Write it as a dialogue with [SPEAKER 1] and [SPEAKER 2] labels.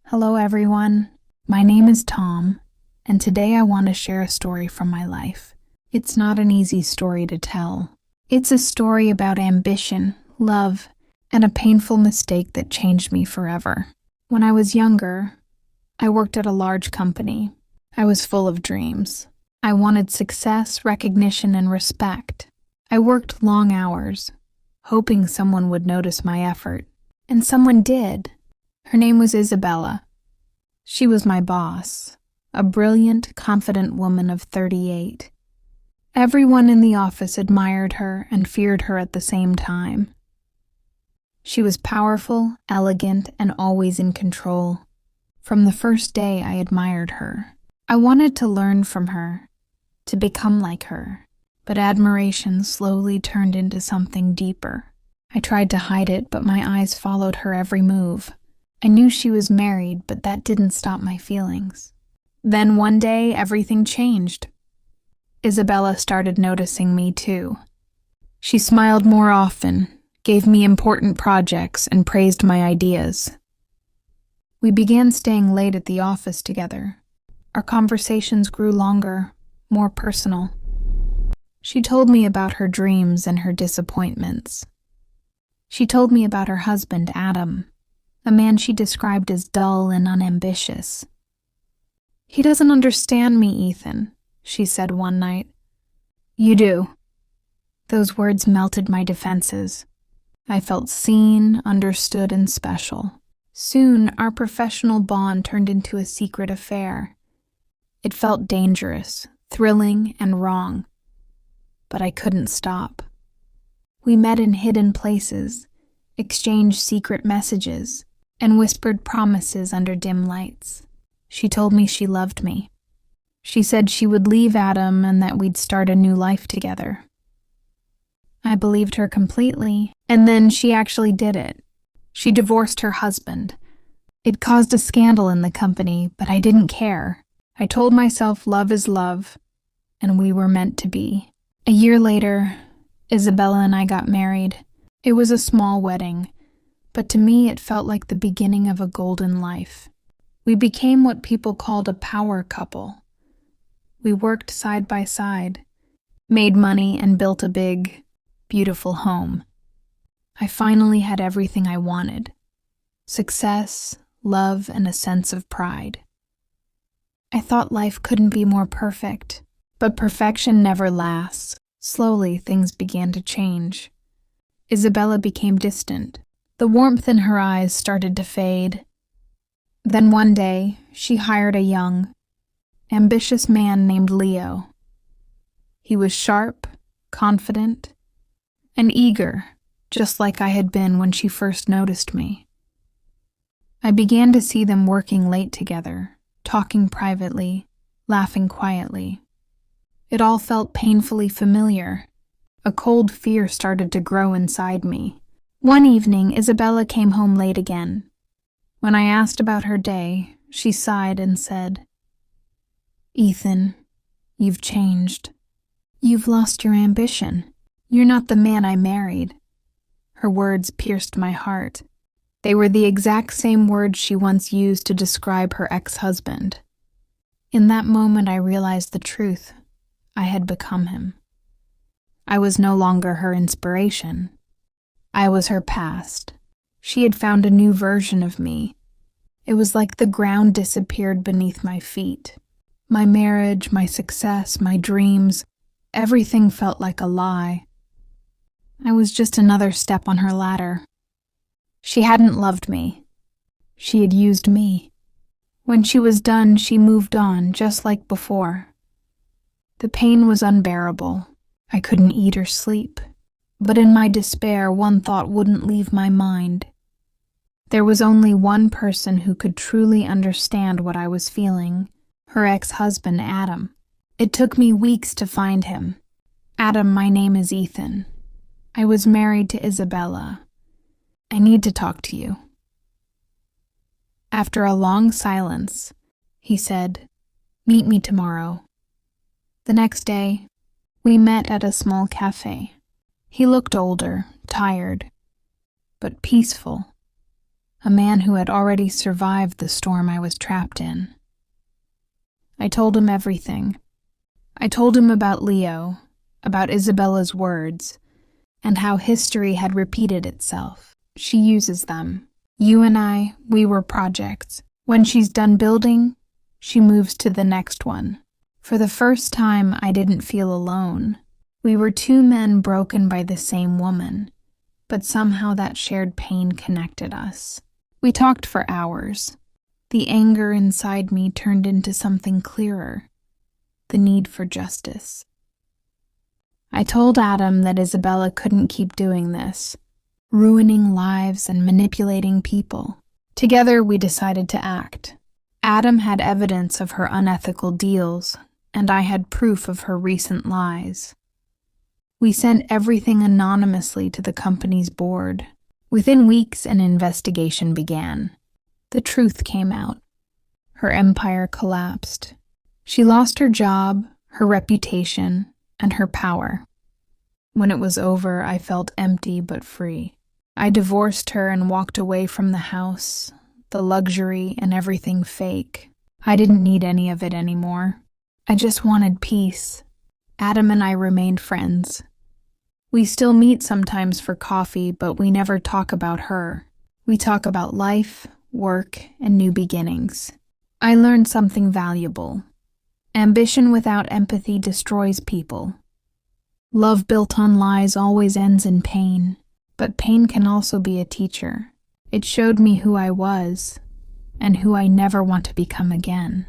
[SPEAKER 1] Hello everyone, my name is Tom, and today I want to share a story from my life. It's not an easy story to tell. It's a story about ambition, love, and a painful mistake that changed me forever. When I was younger, I worked at a large company. I was full of dreams. I wanted success, recognition, and respect. I worked long hours, hoping someone would notice my effort. And someone did. Her name was Isabella. She was my boss, a brilliant, confident woman of 38. Everyone in the office admired her and feared her at the same time. She was powerful, elegant, and always in control. From the first day, I admired her. I wanted to learn from her, to become like her, but admiration slowly turned into something deeper. I tried to hide it, but my eyes followed her every move. I knew she was married, but that didn't stop my feelings. Then one day, everything changed. Isabella started noticing me too. She smiled more often, gave me important projects, and praised my ideas. We began staying late at the office together. Our conversations grew longer, more personal. She told me about her dreams and her disappointments. She told me about her husband, Adam, a man she described as dull and unambitious. "He doesn't understand me, Ethan," she said one night. "You do." Those words melted my defenses. I felt seen, understood, and special. Soon, our professional bond turned into a secret affair. It felt dangerous, thrilling, and wrong. But I couldn't stop. We met in hidden places, exchanged secret messages, and whispered promises under dim lights. She told me she loved me. She said she would leave Adam and that we'd start a new life together. I believed her completely, and then she actually did it. She divorced her husband. It caused a scandal in the company, but I didn't care. I told myself love is love, and we were meant to be. A year later, Isabella and I got married. It was a small wedding, but to me it felt like the beginning of a golden life. We became what people called a power couple. We worked side by side, made money, and built a big, beautiful home. I finally had everything I wanted: success, love, and a sense of pride. I thought life couldn't be more perfect, but perfection never lasts. Slowly, things began to change. Isabella became distant. The warmth in her eyes started to fade. Then one day, she hired a young, ambitious man named Leo. He was sharp, confident, and eager, just like I had been when she first noticed me. I began to see them working late together, talking privately, laughing quietly. It all felt painfully familiar. A cold fear started to grow inside me. One evening, Isabella came home late again. When I asked about her day, she sighed and said, "Ethan, you've changed. You've lost your ambition. You're not the man I married." Her words pierced my heart. They were the exact same words she once used to describe her ex-husband. In that moment, I realized the truth. I had become him. I was no longer her inspiration. I was her past. She had found a new version of me. It was like the ground disappeared beneath my feet. My marriage, my success, my dreams, everything felt like a lie. I was just another step on her ladder. She hadn't loved me. She had used me. When she was done, she moved on, just like before. The pain was unbearable. I couldn't eat or sleep. But in my despair, one thought wouldn't leave my mind. There was only one person who could truly understand what I was feeling: her ex-husband, Adam. It took me weeks to find him. "Adam, my name is Ethan. I was married to Isabella. I need to talk to you." After a long silence, he said, "Meet me tomorrow." The next day, we met at a small cafe. He looked older, tired, but peaceful. a man who had already survived the storm I was trapped in. I told him everything. I told him about Leo, about Isabella's words, and how history had repeated itself. She uses them. You and I, we were projects. When she's done building, she moves to the next one. For the first time, I didn't feel alone. We were two men broken by the same woman, but somehow that shared pain connected us. We talked for hours. The anger inside me turned into something clearer, the need for justice. I told Adam that Isabella couldn't keep doing this, ruining lives and manipulating people. Together, we decided to act. Adam had evidence of her unethical deals, and I had proof of her recent lies. We sent everything anonymously to the company's board. Within weeks, an investigation began. The truth came out. Her empire collapsed. She lost her job, her reputation, and her power. When it was over, I felt empty but free. I divorced her and walked away from the house, the luxury, and everything fake. I didn't need any of it anymore. I just wanted peace. Adam and I remained friends. We still meet sometimes for coffee, but we never talk about her. We talk about life, work, and new beginnings. I learned something valuable. Ambition without empathy destroys people. Love built on lies always ends in pain, but pain can also be a teacher. It showed me who I was, and who I never want to become again.